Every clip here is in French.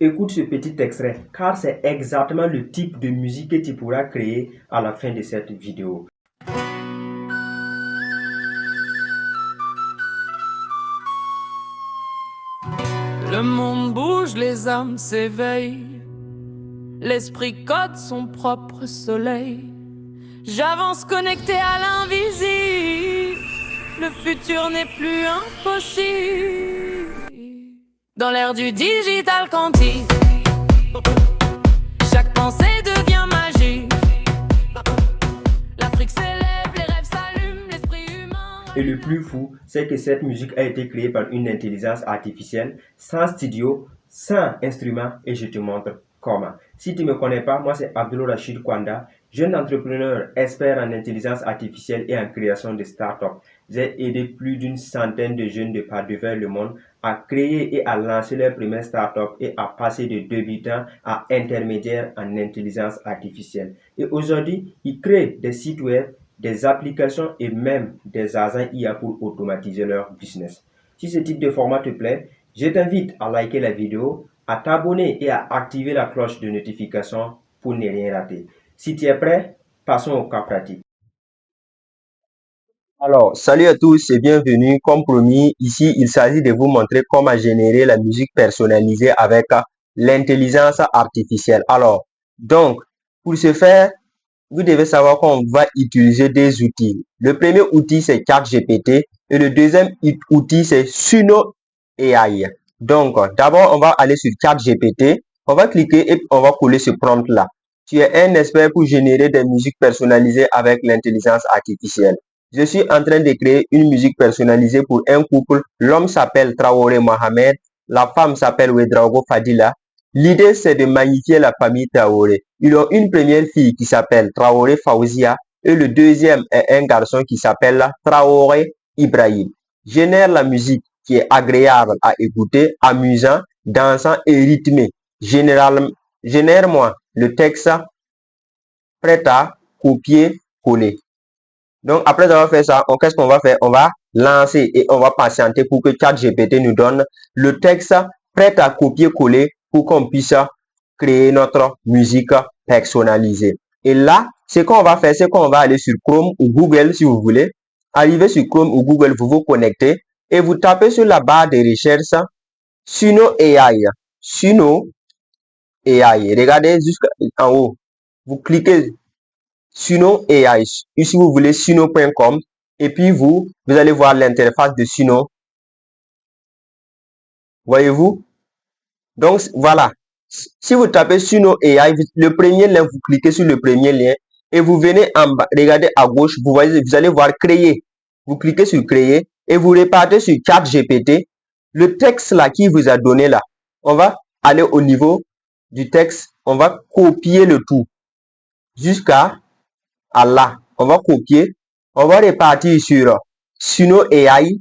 Écoute ce petit extrait, car c'est exactement le type de musique que tu pourras créer à la fin de cette vidéo. Le monde bouge, les âmes s'éveillent, l'esprit code son propre soleil. J'avance connecté à l'invisible, le futur n'est plus impossible. Dans l'ère du digital quantique, chaque pensée devient magique. L'Afrique s'élève, les rêves s'allument, l'esprit humain. Et le plus fou, c'est que cette musique a été créée par une intelligence artificielle, sans studio, sans instrument, et je te montre comment. Si tu ne me connais pas, moi c'est Abdul Rachid Kwanda, jeune entrepreneur, expert en intelligence artificielle et en création de start-up. J'ai aidé plus d'une centaine de jeunes de par devers le monde à créer et à lancer leur première start-up et à passer de débutants à intermédiaires en intelligence artificielle. Et aujourd'hui, ils créent des sites web, des applications et même des agents IA pour automatiser leur business. Si ce type de format te plaît, je t'invite à liker la vidéo, à t'abonner et à activer la cloche de notification pour ne rien rater. Si tu es prêt, passons au cas pratique. Alors, salut à tous et bienvenue. Comme promis, ici, il s'agit de vous montrer comment générer la musique personnalisée avec l'intelligence artificielle. Alors, donc, pour ce faire, vous devez savoir qu'on va utiliser des outils. Le premier outil, c'est ChatGPT et le deuxième outil, c'est Suno AI. Donc, d'abord, on va aller sur ChatGPT. On va cliquer et on va coller ce prompt-là. Tu es un expert pour générer des musiques personnalisées avec l'intelligence artificielle. Je suis en train de créer une musique personnalisée pour un couple. L'homme s'appelle Traoré Mohamed. La femme s'appelle Ouedraogo Fadila. L'idée, c'est de magnifier la famille Traoré. Ils ont une première fille qui s'appelle Traoré Faouzia et le deuxième est un garçon qui s'appelle Traoré Ibrahim. Génère la musique qui est agréable à écouter, amusant, dansant et rythmé. Génère-moi le texte prêt à copier-coller. Donc, après avoir fait ça, qu'est-ce qu'on va faire? On va lancer et on va patienter pour que ChatGPT nous donne le texte prêt à copier-coller pour qu'on puisse créer notre musique personnalisée. Et là, ce qu'on va faire, c'est qu'on va aller sur Chrome ou Google si vous voulez. Arrivez sur Chrome ou Google, vous vous connectez et vous tapez sur la barre de recherche Suno AI. Suno AI. Regardez jusqu'en haut. Vous cliquez Suno AI. Ici, vous voulez suno.com et puis vous allez voir l'interface de Suno. Voyez-vous? Donc, voilà. Si vous tapez Suno AI, le premier lien, vous cliquez sur le premier lien et vous venez en bas, regardez à gauche, vous allez voir créer. Vous cliquez sur créer et vous repartez sur ChatGPT. Le texte là qui vous a donné là, on va aller au niveau du texte, on va copier le tout jusqu'à là. On va copier, on va repartir sur Suno AI.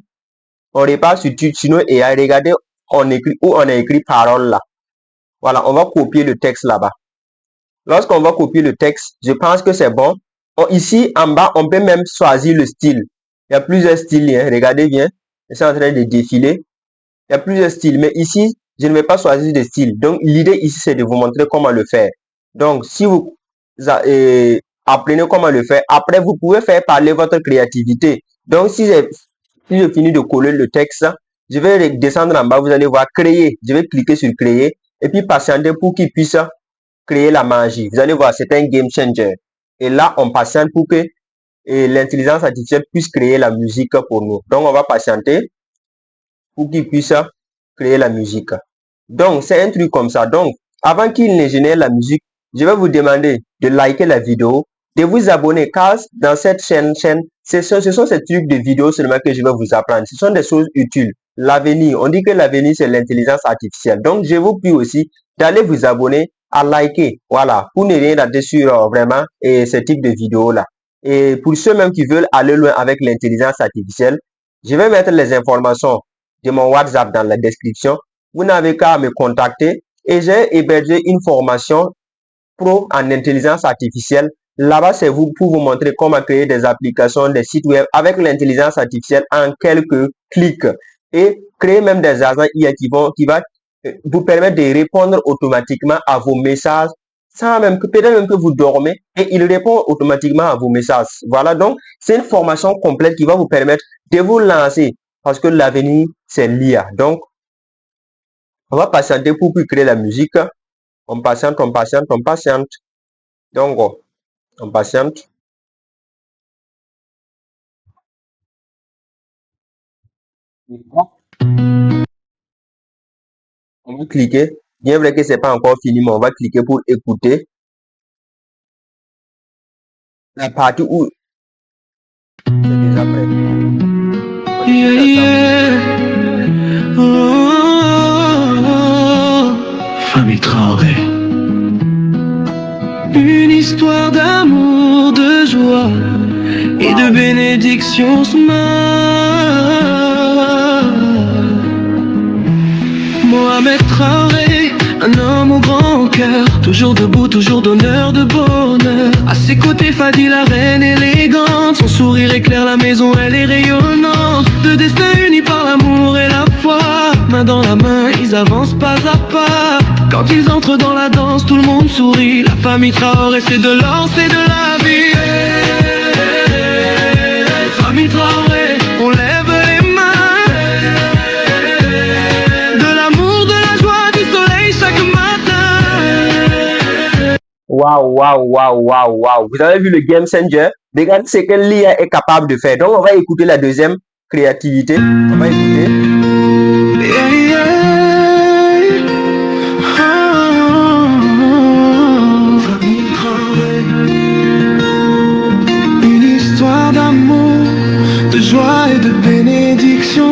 On repart sur Suno AI. Regardez, on écrit où on a écrit parole là. Voilà, on va copier le texte là-bas. Lorsqu'on va copier le texte, je pense que c'est bon. Ici, en bas, on peut même choisir le style. Il y a plusieurs styles. Hein. Regardez bien. Je suis en train de défiler. Il y a plusieurs styles. Mais ici, je ne vais pas choisir de style. Donc, l'idée ici, c'est de vous montrer comment le faire. Donc, si vous apprenez comment le faire, après, vous pouvez faire parler votre créativité. Donc, si je finis de coller le texte, je vais descendre en bas. Vous allez voir créer. Je vais cliquer sur créer. Et puis patienter pour qu'il puisse créer la magie. Vous allez voir, c'est un game changer. Et là, on patiente pour que l'intelligence artificielle puisse créer la musique pour nous. Donc, on va patienter pour qu'il puisse créer la musique. Donc, c'est un truc comme ça. Donc, avant qu'il ne génère la musique, je vais vous demander de liker la vidéo, de vous abonner, car dans cette chaîne, ce sont ces trucs de vidéos seulement que je vais vous apprendre. Ce sont des choses utiles. L'avenir, on dit que l'avenir, c'est l'intelligence artificielle. Donc, je vous prie aussi d'aller vous abonner, à liker, voilà, pour ne rien rater sur vraiment ce type de vidéos-là. Et pour ceux même qui veulent aller loin avec l'intelligence artificielle, je vais mettre les informations de mon WhatsApp dans la description. Vous n'avez qu'à me contacter et j'ai hébergé une formation pro en intelligence artificielle. Là-bas, c'est vous pour vous montrer comment créer des applications, des sites web avec l'intelligence artificielle en quelques clics et créer même des agents IA qui va vous permet de répondre automatiquement à vos messages sans même que, peut-être même que vous dormez et il répond automatiquement à vos messages. Voilà, donc c'est une formation complète qui va vous permettre de vous lancer parce que l'avenir, c'est l'IA. Donc, on va patienter pour créer la musique. On patiente, on patiente, on patiente. Donc, on patiente. On va cliquer. Bien vrai que c'est pas encore fini, mais on va cliquer pour écouter la partie où c'est déjà prêt. Yeah, yeah. Famille Traoré. Une histoire d'amour, de joie et de bénédiction Mohamed Traoré, un homme au grand cœur, toujours debout, toujours d'honneur, de bonheur. À ses côtés, Fadi, la reine élégante, son sourire éclaire la maison, elle est rayonnante. Deux destins unis par l'amour et la foi, main dans la main, ils avancent pas à pas. Quand ils entrent dans la danse, tout le monde sourit. La famille Traoré, c'est de l'or, c'est de la vie. Famille Traoré, on lève les mains. De l'amour, de la joie, du soleil chaque matin. Waouh, waouh, waouh, waouh, waouh. Vous avez vu le Game Changer? Regardez ce que l'IA est capable de faire. Donc, on va écouter la deuxième créativité. On va écouter. Yeah, yeah. Famille Traoré. Une histoire d'amour, de joie et de bénédiction.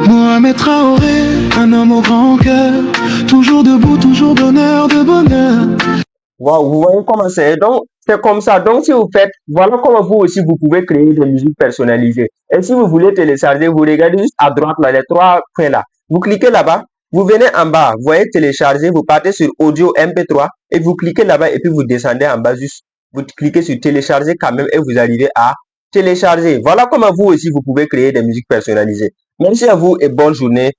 Mohamed Traoré, un homme au grand cœur, toujours debout, toujours d'honneur, de bonheur. Waouh, vous voyez comment c'est. Donc, c'est comme ça. Donc, si vous faites, voilà comment vous aussi, vous pouvez créer des musiques personnalisées. Et si vous voulez télécharger, vous regardez juste à droite, là, les trois points là. Vous cliquez là-bas, vous venez en bas, vous voyez télécharger, vous partez sur audio MP3 et vous cliquez là-bas et puis vous descendez en bas juste. Vous cliquez sur télécharger quand même et vous arrivez à télécharger. Voilà comment vous aussi, vous pouvez créer des musiques personnalisées. Merci à vous et bonne journée.